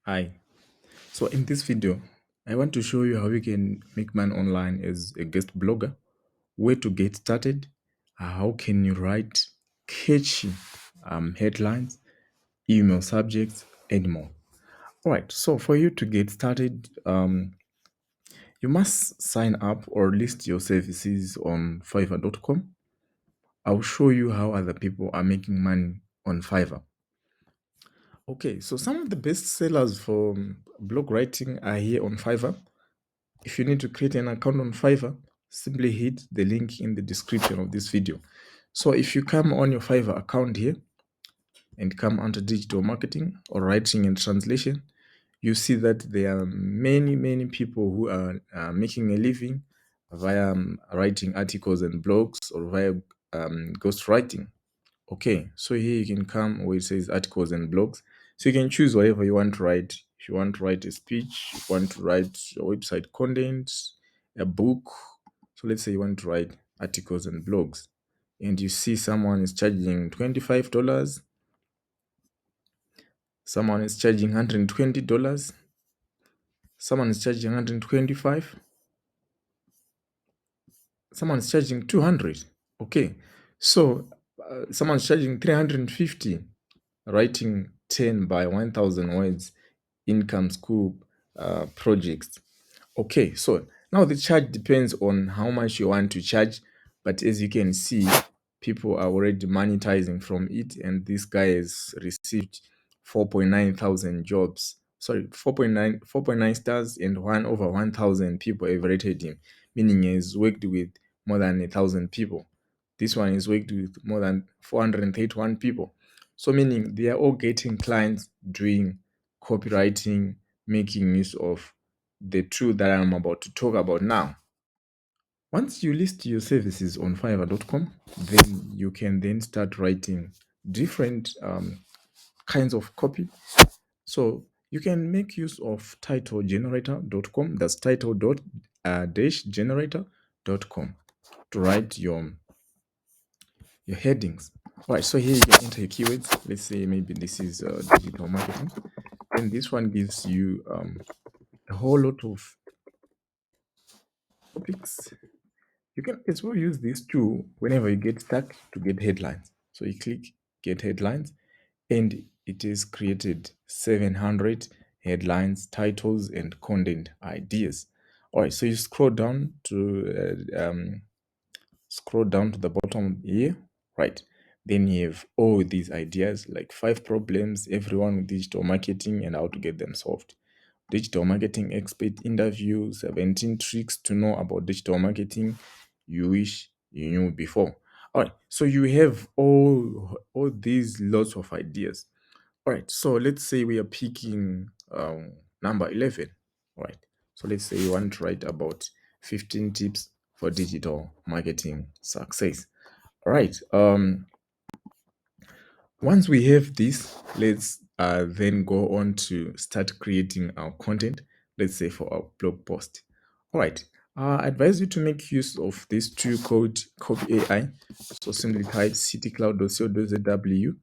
Hi. So in this video, I want to show you how you can make money online as a guest blogger, where to get started, how can you write catchy headlines, email subjects, and more. All right. So for you to get started, you must sign up or list your services on Fiverr.com. I'll show you how other people are making money on Fiverr. Okay, so some of the best sellers for blog writing are here on Fiverr. If you need to create an account on Fiverr, simply hit the link in the description of this video. So if you come on your Fiverr account here and come under digital marketing or writing and translation, you see that there are many people who are making a living via writing articles and blogs or via ghostwriting. Okay, so here you can come where it says articles and blogs. So you can choose whatever you want to write. If you want to write a speech, if you want to write a website content, a book. So let's say you want to write articles and blogs. And you see someone is charging $25, someone is charging $120, someone is charging 125, someone is charging 200. Okay, so someone's charging 350, writing 10 by 1000 words income school projects. Okay, so now the charge depends on how much you want to charge, but as you can see, people are already monetizing from it, and this guy has received 4.9 thousand jobs. Sorry, 4.9 stars, and over 1,000 people have rated him, meaning he has worked with more than 1,000 people. This one is worked with more than 431 people. So meaning they are all getting clients doing copywriting, making use of the tool that I'm about to talk about now. Once you list your services on Fiverr.com, then you can then start writing different kinds of copy. So you can make use of titlegenerator.com. That's title-generator.com to write your headings. All right, so here you can enter your keywords. Let's say maybe this is digital marketing. Then this one gives you a whole lot of topics. You can as well use this tool whenever you get stuck to get headlines. So you click get headlines, and it is created 700 headlines, titles, and content ideas. All right, so you scroll down to the bottom here, right? Then you have all these ideas, like 5 problems everyone with digital marketing and how to get them solved. Digital marketing expert interview, 17 tricks to know about digital marketing you wish you knew before. All right, so you have all these lots of ideas. All right, so let's say we are picking number 11. All right, so let's say you want to write about 15 tips for digital marketing success. All right, once we have this, let's then go on to start creating our content, let's say for our blog post. All right, I advise you to make use of this tool called Copy AI. So simply type citycloud.co.zw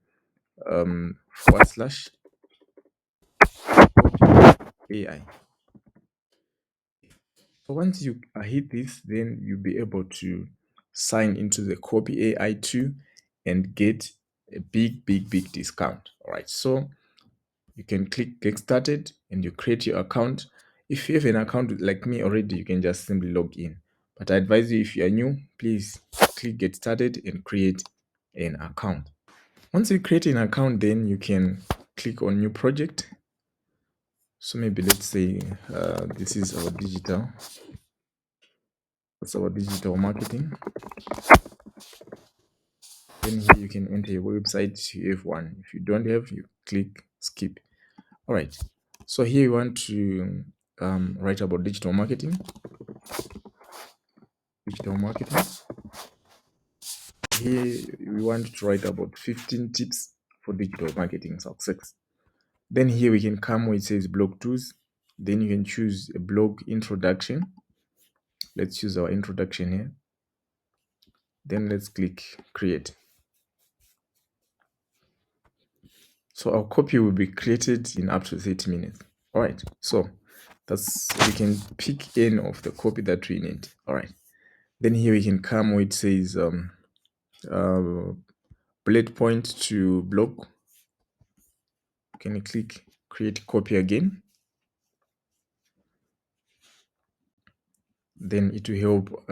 / AI. So once you hit this, then you'll be able to sign into the Copy AI tool and get a big discount. All right, so you can click get started and you create your account. If you have an account like me already, you can just simply log in. But I advise you, if you are new, please click get started and create an account. Once you create an account, then you can click on new project. So maybe let's say this is our digital. That's our digital marketing. Then here you can enter your website if you have one. If you don't have, you click skip. All right. So here you want to write about digital marketing. Digital marketing. Here we want to write about 15 tips for digital marketing success. Then here we can come where it says blog tools. Then you can choose a blog introduction. Let's choose our introduction here. Then let's click create. So our copy will be created in up to 30 minutes. All right, so that's, we can pick any of the copy that we need. All right, then here we can come where it says uh, bullet point to blog. Can you click create copy again? Then it will help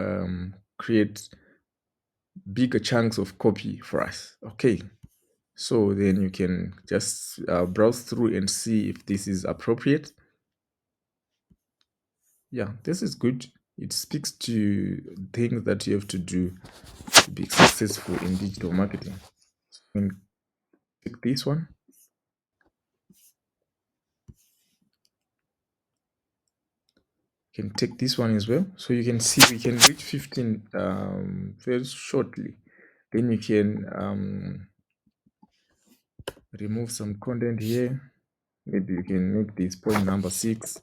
create bigger chunks of copy for us. Okay, so then you can just browse through and see if this is appropriate. Yeah, this is good. It speaks to things that you have to do to be successful in digital marketing. So you can pick this one. You can take this one as well. So you can see we can reach 15 very shortly. Then you can remove some content here. Maybe you can make this point number 6,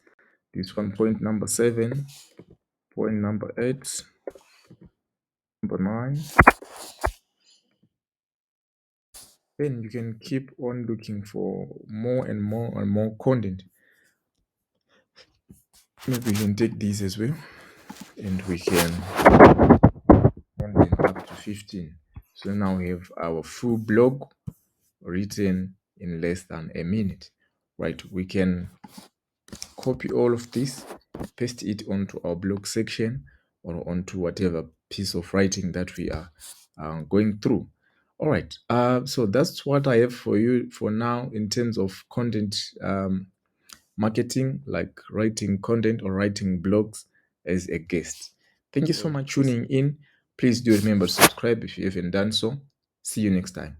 this one point number 7, point number 8, number 9. Then you can keep on looking for more and more and more content. Maybe we can take this as well, and we can end it up to 15. So now we have our full blog written in less than a minute. Right, we can copy all of this, paste it onto our blog section or onto whatever piece of writing that we are going through. All right, so that's what I have for you for now in terms of content marketing, like writing content or writing blogs as a guest. Thank you so much tuning in. Please do remember to subscribe if you haven't done so. See you next time.